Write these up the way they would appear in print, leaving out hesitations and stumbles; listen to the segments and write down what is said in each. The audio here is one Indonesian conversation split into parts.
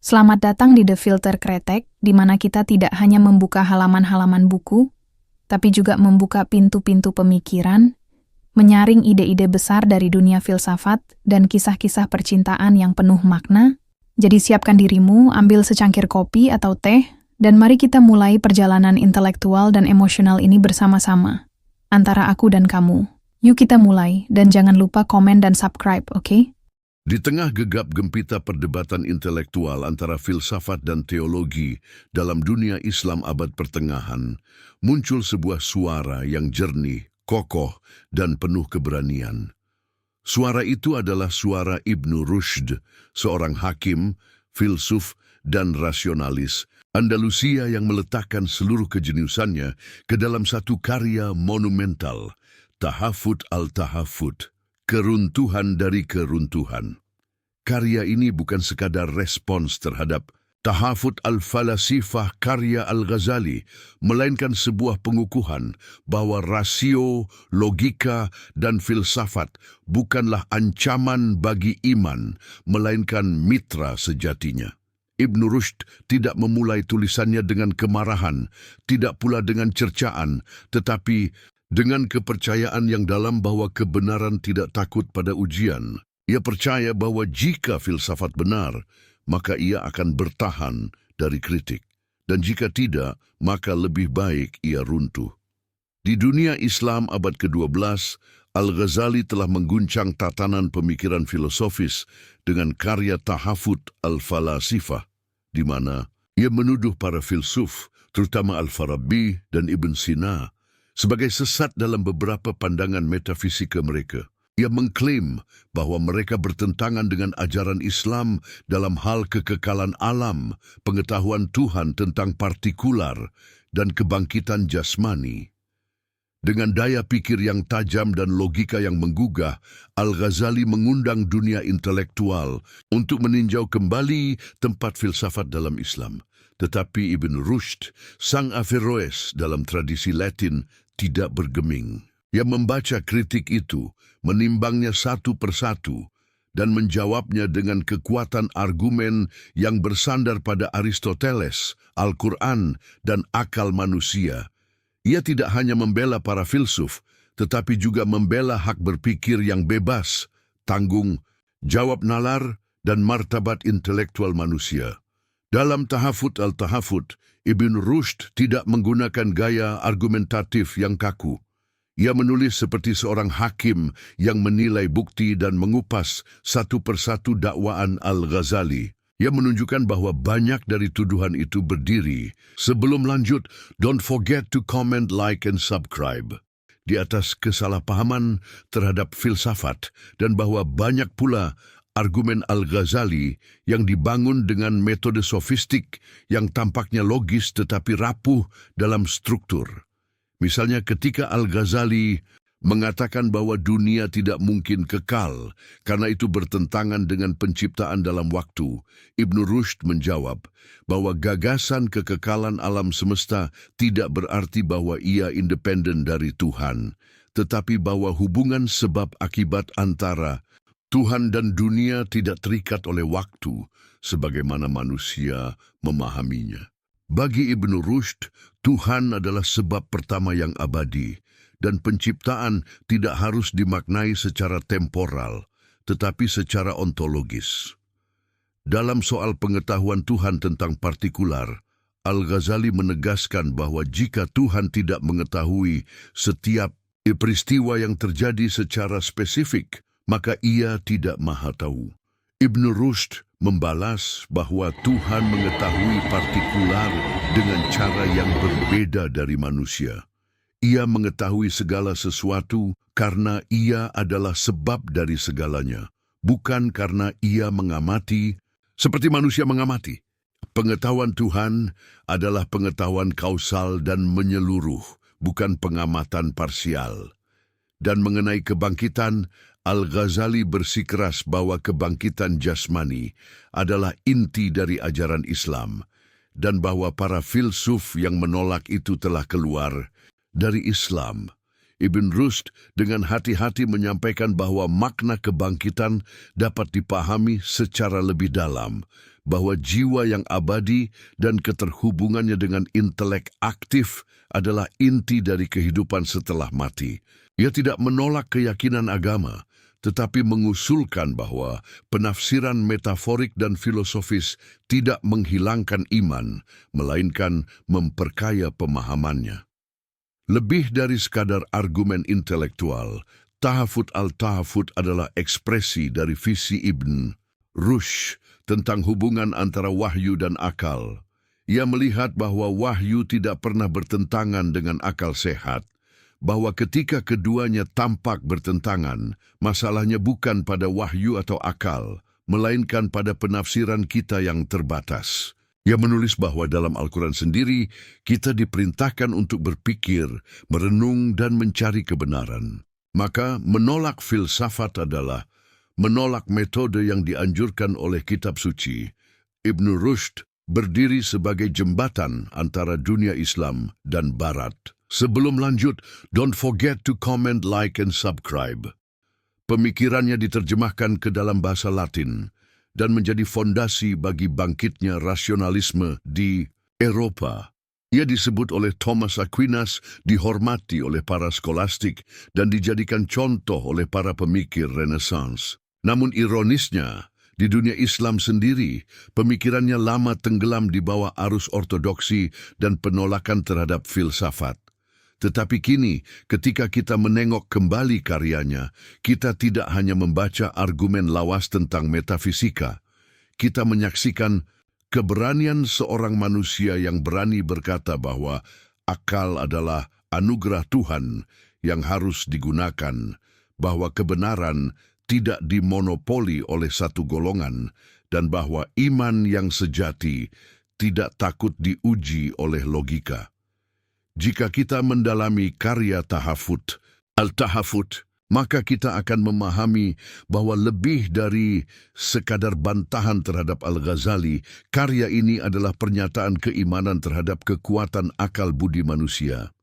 Selamat datang di The Filter Kretek, di mana kita tidak hanya membuka halaman-halaman buku, tapi juga membuka pintu-pintu pemikiran, menyaring ide-ide besar dari dunia filsafat dan kisah-kisah percintaan yang penuh makna. Jadi siapkan dirimu, ambil secangkir kopi atau teh, dan mari kita mulai perjalanan intelektual dan emosional ini bersama-sama. Antara aku dan kamu. Yuk kita mulai, dan jangan lupa komen dan subscribe, oke? Di tengah gegap gempita perdebatan intelektual antara filsafat dan teologi dalam dunia Islam abad pertengahan, muncul sebuah suara yang jernih, kokoh, dan penuh keberanian. Suara itu adalah suara Ibnu Rushd, seorang hakim, filsuf, dan rasionalis Andalusia yang meletakkan seluruh kejeniusannya ke dalam satu karya monumental, Tahafut al-Tahafut, Keruntuhan dari Keruntuhan. Karya ini bukan sekadar respons terhadap Tahafut al-Falasifah karya Al-Ghazali, melainkan sebuah pengukuhan bahwa rasio, logika, dan filsafat bukanlah ancaman bagi iman, melainkan mitra sejatinya. Ibnu Rushd tidak memulai tulisannya dengan kemarahan, tidak pula dengan cercaan, tetapi dengan kepercayaan yang dalam bahwa kebenaran tidak takut pada ujian. Ia percaya bahwa jika filsafat benar, maka ia akan bertahan dari kritik. Dan jika tidak, maka lebih baik ia runtuh. Di dunia Islam abad ke-12, Al-Ghazali telah mengguncang tatanan pemikiran filosofis dengan karya Tahafut al-Falasifah, di mana ia menuduh para filsuf, terutama Al-Farabi dan Ibn Sina, sebagai sesat dalam beberapa pandangan metafisika mereka. Ia mengklaim bahwa mereka bertentangan dengan ajaran Islam dalam hal kekekalan alam, pengetahuan Tuhan tentang partikular, dan kebangkitan jasmani. Dengan daya pikir yang tajam dan logika yang menggugah, Al-Ghazali mengundang dunia intelektual untuk meninjau kembali tempat filsafat dalam Islam. Tetapi Ibn Rushd, sang Averroes dalam tradisi Latin, tidak bergeming. Ia membaca kritik itu, menimbangnya satu persatu, dan menjawabnya dengan kekuatan argumen yang bersandar pada Aristoteles, Al-Quran, dan akal manusia. Ia tidak hanya membela para filsuf, tetapi juga membela hak berpikir yang bebas, tanggung, jawab nalar, dan martabat intelektual manusia. Dalam Tahafut al-Tahafut, Ibn Rushd tidak menggunakan gaya argumentatif yang kaku. Ia menulis seperti seorang hakim yang menilai bukti dan mengupas satu persatu dakwaan Al-Ghazali. Ia menunjukkan bahwa banyak dari tuduhan itu berdiri. Sebelum lanjut, don't forget to comment, like, and subscribe. Di atas kesalahpahaman terhadap filsafat dan bahwa banyak pula argumen Al-Ghazali yang dibangun dengan metode sofistik yang tampaknya logis tetapi rapuh dalam struktur. Misalnya ketika Al-Ghazali mengatakan bahwa dunia tidak mungkin kekal karena itu bertentangan dengan penciptaan dalam waktu, Ibn Rushd menjawab bahwa gagasan kekekalan alam semesta tidak berarti bahwa ia independen dari Tuhan, tetapi bahwa hubungan sebab akibat antara Tuhan dan dunia tidak terikat oleh waktu sebagaimana manusia memahaminya. Bagi Ibn Rushd, Tuhan adalah sebab pertama yang abadi, dan penciptaan tidak harus dimaknai secara temporal, tetapi secara ontologis. Dalam soal pengetahuan Tuhan tentang partikular, Al-Ghazali menegaskan bahwa jika Tuhan tidak mengetahui setiap peristiwa yang terjadi secara spesifik, maka ia tidak maha tahu. Ibn Rushd membalas bahwa Tuhan mengetahui partikular dengan cara yang berbeda dari manusia. Ia mengetahui segala sesuatu karena ia adalah sebab dari segalanya, bukan karena ia mengamati seperti manusia mengamati. Pengetahuan Tuhan adalah pengetahuan kausal dan menyeluruh, bukan pengamatan parsial. Dan mengenai kebangkitan, Al-Ghazali bersikeras bahwa kebangkitan jasmani adalah inti dari ajaran Islam dan bahwa para filsuf yang menolak itu telah keluar dari Islam. Ibn Rushd dengan hati-hati menyampaikan bahwa makna kebangkitan dapat dipahami secara lebih dalam, bahwa jiwa yang abadi dan keterhubungannya dengan intelek aktif adalah inti dari kehidupan setelah mati. Ia tidak menolak keyakinan agama, tetapi mengusulkan bahwa penafsiran metaforik dan filosofis tidak menghilangkan iman, melainkan memperkaya pemahamannya. Lebih dari sekadar argumen intelektual, Tahafut al-Tahafut adalah ekspresi dari visi Ibn Rushd tentang hubungan antara wahyu dan akal. Ia melihat bahwa wahyu tidak pernah bertentangan dengan akal sehat, bahwa ketika keduanya tampak bertentangan, masalahnya bukan pada wahyu atau akal, melainkan pada penafsiran kita yang terbatas. Ia menulis bahwa dalam Al-Quran sendiri, kita diperintahkan untuk berpikir, merenung, dan mencari kebenaran. Maka menolak filsafat adalah menolak metode yang dianjurkan oleh kitab suci. Ibn Rushd berdiri sebagai jembatan antara dunia Islam dan Barat. Sebelum lanjut, don't forget to comment, like, and subscribe. Pemikirannya diterjemahkan ke dalam bahasa Latin dan menjadi fondasi bagi bangkitnya rasionalisme di Eropa. Ia disebut oleh Thomas Aquinas, dihormati oleh para skolastik, dan dijadikan contoh oleh para pemikir Renaissance. Namun ironisnya, di dunia Islam sendiri, pemikirannya lama tenggelam di bawah arus ortodoksi dan penolakan terhadap filsafat. Tetapi kini, ketika kita menengok kembali karyanya, kita tidak hanya membaca argumen lawas tentang metafisika. Kita menyaksikan keberanian seorang manusia yang berani berkata bahwa akal adalah anugerah Tuhan yang harus digunakan, bahwa kebenaran tidak dimonopoli oleh satu golongan, dan bahwa iman yang sejati tidak takut diuji oleh logika. Jika kita mendalami karya Tahafut, Al-Tahafut, maka kita akan memahami bahwa lebih dari sekadar bantahan terhadap Al-Ghazali, karya ini adalah pernyataan keimanan terhadap kekuatan akal budi manusia.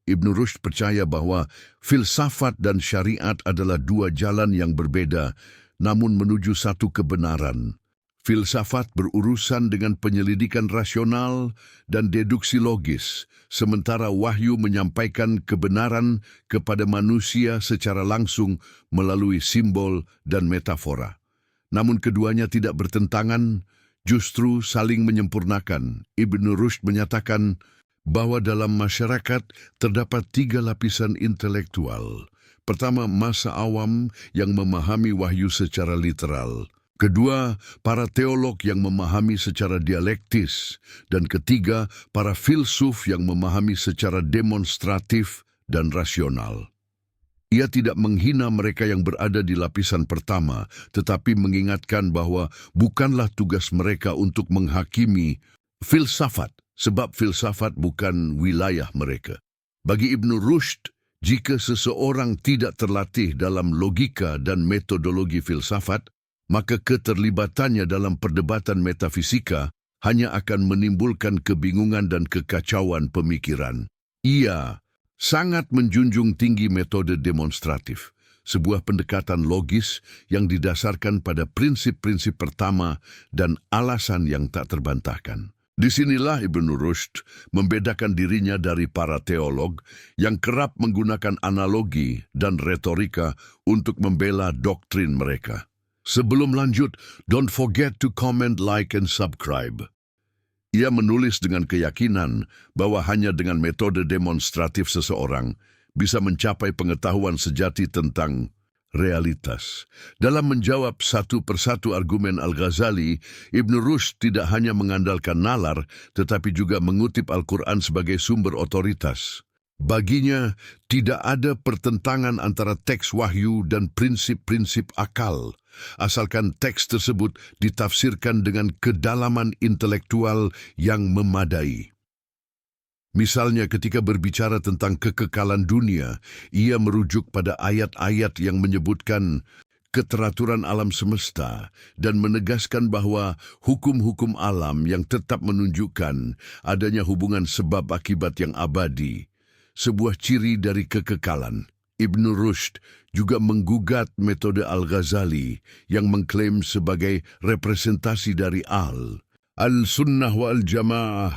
Ibn Rushd percaya bahwa filsafat dan syariat adalah dua jalan yang berbeda, namun menuju satu kebenaran. Filsafat berurusan dengan penyelidikan rasional dan deduksi logis, sementara wahyu menyampaikan kebenaran kepada manusia secara langsung melalui simbol dan metafora. Namun keduanya tidak bertentangan, justru saling menyempurnakan. Ibn Rushd menyatakan bahwa dalam masyarakat terdapat 3 lapisan intelektual. Pertama, massa awam yang memahami wahyu secara literal. Kedua, para teolog yang memahami secara dialektis. Dan ketiga, para filsuf yang memahami secara demonstratif dan rasional. Ia tidak menghina mereka yang berada di lapisan pertama, tetapi mengingatkan bahwa bukanlah tugas mereka untuk menghakimi filsafat, sebab filsafat bukan wilayah mereka. Bagi Ibn Rushd, jika seseorang tidak terlatih dalam logika dan metodologi filsafat, maka keterlibatannya dalam perdebatan metafisika hanya akan menimbulkan kebingungan dan kekacauan pemikiran. Ia sangat menjunjung tinggi metode demonstratif, sebuah pendekatan logis yang didasarkan pada prinsip-prinsip pertama dan alasan yang tak terbantahkan. Disinilah Ibn Rushd membedakan dirinya dari para teolog yang kerap menggunakan analogi dan retorika untuk membela doktrin mereka. Sebelum lanjut, don't forget to comment, like, and subscribe. Ia menulis dengan keyakinan bahwa hanya dengan metode demonstratif seseorang bisa mencapai pengetahuan sejati tentang realitas. Dalam menjawab satu persatu argumen Al-Ghazali, Ibn Rushd tidak hanya mengandalkan nalar, tetapi juga mengutip Al-Quran sebagai sumber otoritas. Baginya, tidak ada pertentangan antara teks wahyu dan prinsip-prinsip akal, asalkan teks tersebut ditafsirkan dengan kedalaman intelektual yang memadai. Misalnya ketika berbicara tentang kekekalan dunia, ia merujuk pada ayat-ayat yang menyebutkan keteraturan alam semesta dan menegaskan bahwa hukum-hukum alam yang tetap menunjukkan adanya hubungan sebab akibat yang abadi, sebuah ciri dari kekekalan. Ibn Rushd juga menggugat metode Al-Ghazali yang mengklaim sebagai representasi dari Al-Sunnah wal Jamaah,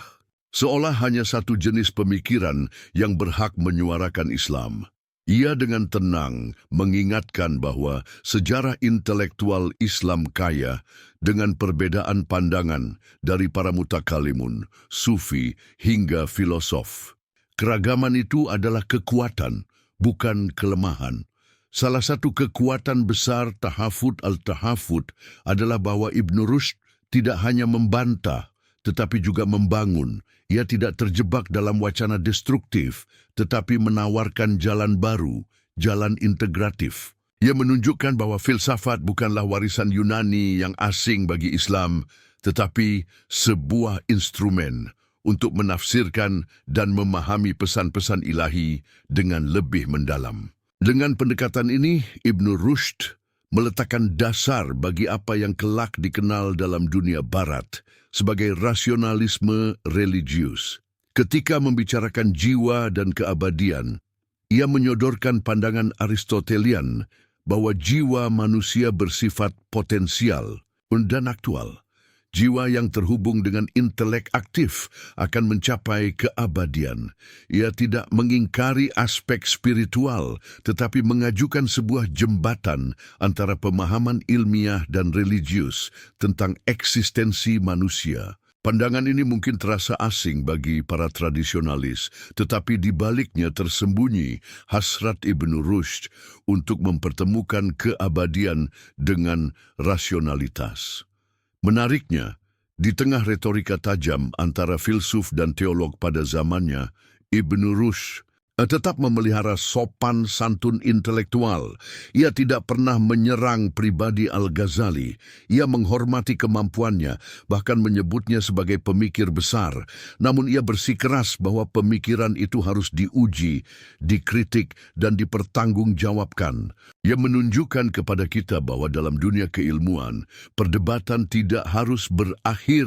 seolah hanya satu jenis pemikiran yang berhak menyuarakan Islam. Ia dengan tenang mengingatkan bahwa sejarah intelektual Islam kaya dengan perbedaan pandangan dari para mutakalimun, sufi, hingga filosof. Keragaman itu adalah kekuatan, bukan kelemahan. Salah satu kekuatan besar Tahafut al-Tahafut adalah bahwa Ibn Rushd tidak hanya membantah, tetapi juga membangun. Ia tidak terjebak dalam wacana destruktif, tetapi menawarkan jalan baru, jalan integratif. Ia menunjukkan bahwa filsafat bukanlah warisan Yunani yang asing bagi Islam, tetapi sebuah instrumen untuk menafsirkan dan memahami pesan-pesan ilahi dengan lebih mendalam. Dengan pendekatan ini, Ibn Rushd meletakkan dasar bagi apa yang kelak dikenal dalam dunia barat sebagai rasionalisme religius. Ketika membicarakan jiwa dan keabadian, ia menyodorkan pandangan Aristotelian bahwa jiwa manusia bersifat potensial dan aktual. Jiwa yang terhubung dengan intelek aktif akan mencapai keabadian. Ia tidak mengingkari aspek spiritual, tetapi mengajukan sebuah jembatan antara pemahaman ilmiah dan religius tentang eksistensi manusia. Pandangan ini mungkin terasa asing bagi para tradisionalis, tetapi di baliknya tersembunyi hasrat Ibn Rushd untuk mempertemukan keabadian dengan rasionalitas. Menariknya, di tengah retorika tajam antara filsuf dan teolog pada zamannya, Ibn Rushd tetap memelihara sopan santun intelektual. Ia tidak pernah menyerang pribadi Al-Ghazali. Ia menghormati kemampuannya, bahkan menyebutnya sebagai pemikir besar. Namun ia bersikeras bahwa pemikiran itu harus diuji, dikritik, dan dipertanggungjawabkan. Ia menunjukkan kepada kita bahwa dalam dunia keilmuan, perdebatan tidak harus berakhir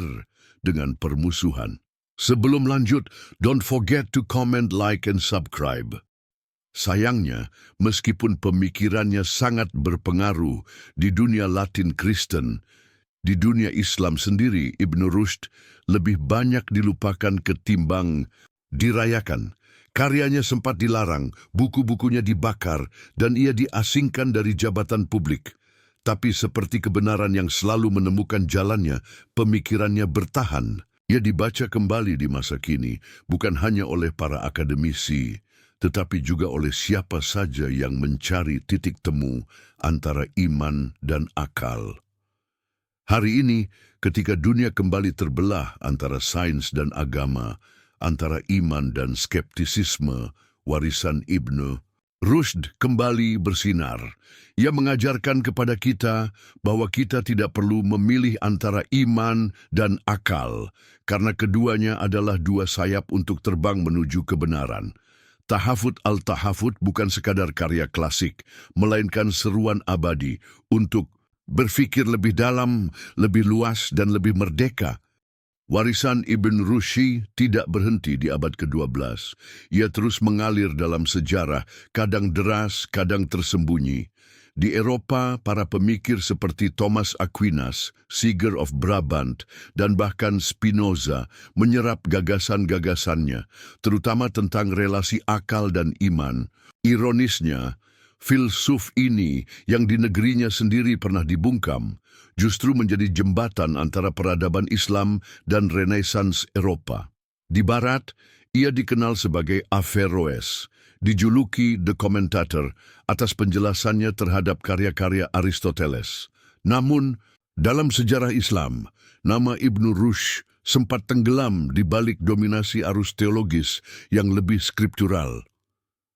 dengan permusuhan. Sebelum lanjut, don't forget to comment, like, and subscribe. Sayangnya, meskipun pemikirannya sangat berpengaruh di dunia Latin Kristen, di dunia Islam sendiri, Ibn Rushd lebih banyak dilupakan ketimbang dirayakan. Karyanya sempat dilarang, buku-bukunya dibakar, dan ia diasingkan dari jabatan publik. Tapi seperti kebenaran yang selalu menemukan jalannya, pemikirannya bertahan. Ia dibaca kembali di masa kini, bukan hanya oleh para akademisi, tetapi juga oleh siapa saja yang mencari titik temu antara iman dan akal. Hari ini, ketika dunia kembali terbelah antara sains dan agama, antara iman dan skeptisisme, warisan Ibn Rushd kembali bersinar. Ia mengajarkan kepada kita bahwa kita tidak perlu memilih antara iman dan akal, karena keduanya adalah dua sayap untuk terbang menuju kebenaran. Tahafut al-Tahafut bukan sekadar karya klasik, melainkan seruan abadi untuk berfikir lebih dalam, lebih luas, dan lebih merdeka. Warisan Ibn Rushd tidak berhenti di abad ke-12. Ia terus mengalir dalam sejarah, kadang deras, kadang tersembunyi. Di Eropa, para pemikir seperti Thomas Aquinas, Siger of Brabant, dan bahkan Spinoza menyerap gagasan-gagasannya, terutama tentang relasi akal dan iman. Ironisnya, filsuf ini yang di negerinya sendiri pernah dibungkam, justru menjadi jembatan antara peradaban Islam dan Renaissance Eropa. Di Barat, ia dikenal sebagai Averroes, dijuluki The Commentator atas penjelasannya terhadap karya-karya Aristoteles. Namun, dalam sejarah Islam, nama Ibn Rushd sempat tenggelam di balik dominasi arus teologis yang lebih skriptural.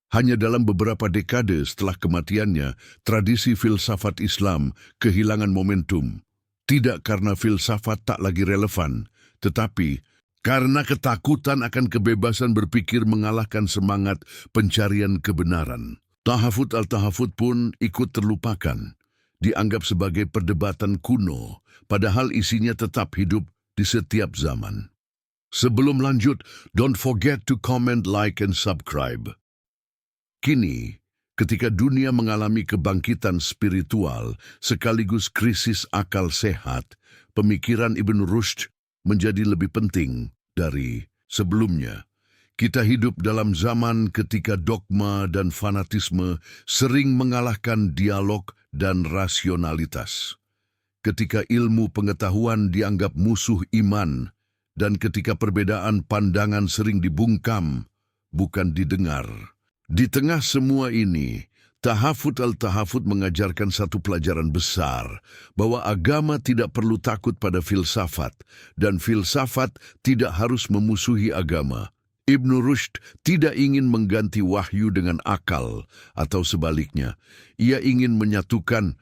Hanya dalam beberapa dekade setelah kematiannya, tradisi filsafat Islam kehilangan momentum. Tidak karena filsafat tak lagi relevan, tetapi karena ketakutan akan kebebasan berpikir mengalahkan semangat pencarian kebenaran. Tahafut al-Tahafut pun ikut terlupakan, dianggap sebagai perdebatan kuno, padahal isinya tetap hidup di setiap zaman. Sebelum lanjut, don't forget to comment, like, and subscribe. Kini, Ketika dunia mengalami kebangkitan spiritual sekaligus krisis akal sehat, pemikiran Ibn Rushd menjadi lebih penting dari sebelumnya. Kita hidup dalam zaman ketika dogma dan fanatisme sering mengalahkan dialog dan rasionalitas. Ketika ilmu pengetahuan dianggap musuh iman, dan ketika perbedaan pandangan sering dibungkam, bukan didengar. Di tengah semua ini, Tahafut al-Tahafut mengajarkan satu pelajaran besar, bahwa agama tidak perlu takut pada filsafat, dan filsafat tidak harus memusuhi agama. Ibn Rushd tidak ingin mengganti wahyu dengan akal, atau sebaliknya. Ia ingin menyatukan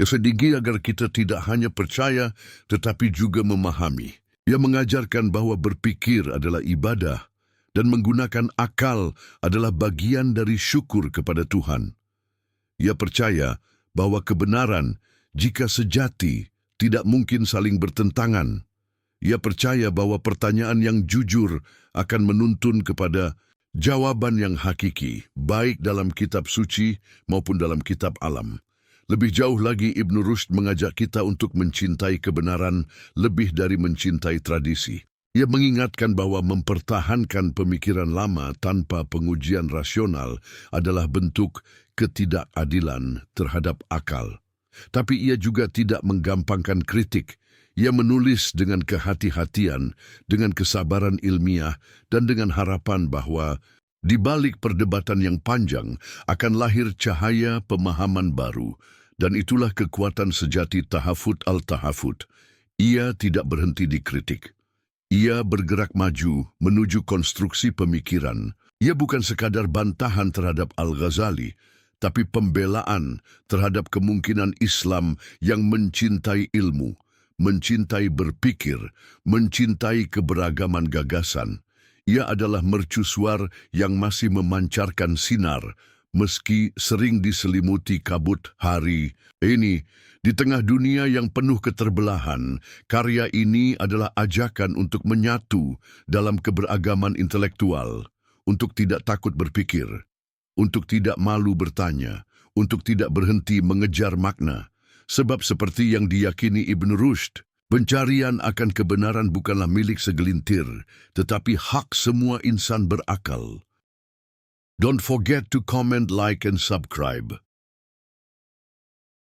sedikit agar kita tidak hanya percaya, tetapi juga memahami. Ia mengajarkan bahwa berpikir adalah ibadah, dan menggunakan akal adalah bagian dari syukur kepada Tuhan. Ia percaya bahwa kebenaran, jika sejati, tidak mungkin saling bertentangan. Ia percaya bahwa pertanyaan yang jujur akan menuntun kepada jawaban yang hakiki, baik dalam kitab suci maupun dalam kitab alam. Lebih jauh lagi, Ibn Rushd mengajak kita untuk mencintai kebenaran lebih dari mencintai tradisi. Ia mengingatkan bahwa mempertahankan pemikiran lama tanpa pengujian rasional adalah bentuk ketidakadilan terhadap akal. Tapi ia juga tidak menggampangkan kritik. Ia menulis dengan kehati-hatian, dengan kesabaran ilmiah, dan dengan harapan bahwa di balik perdebatan yang panjang akan lahir cahaya pemahaman baru, dan itulah kekuatan sejati Tahafut al-Tahafut. Ia tidak berhenti dikritik. Ia bergerak maju menuju konstruksi pemikiran. Ia bukan sekadar bantahan terhadap Al-Ghazali, tapi pembelaan terhadap kemungkinan Islam yang mencintai ilmu, mencintai berpikir, mencintai keberagaman gagasan. Ia adalah mercusuar yang masih memancarkan sinar, meski sering diselimuti kabut hari ini. Di tengah dunia yang penuh keterbelahan, karya ini adalah ajakan untuk menyatu dalam keberagaman intelektual, untuk tidak takut berpikir, untuk tidak malu bertanya, untuk tidak berhenti mengejar makna. Sebab seperti yang diyakini Ibn Rushd, pencarian akan kebenaran bukanlah milik segelintir, tetapi hak semua insan berakal. Don't forget to comment, like, and subscribe.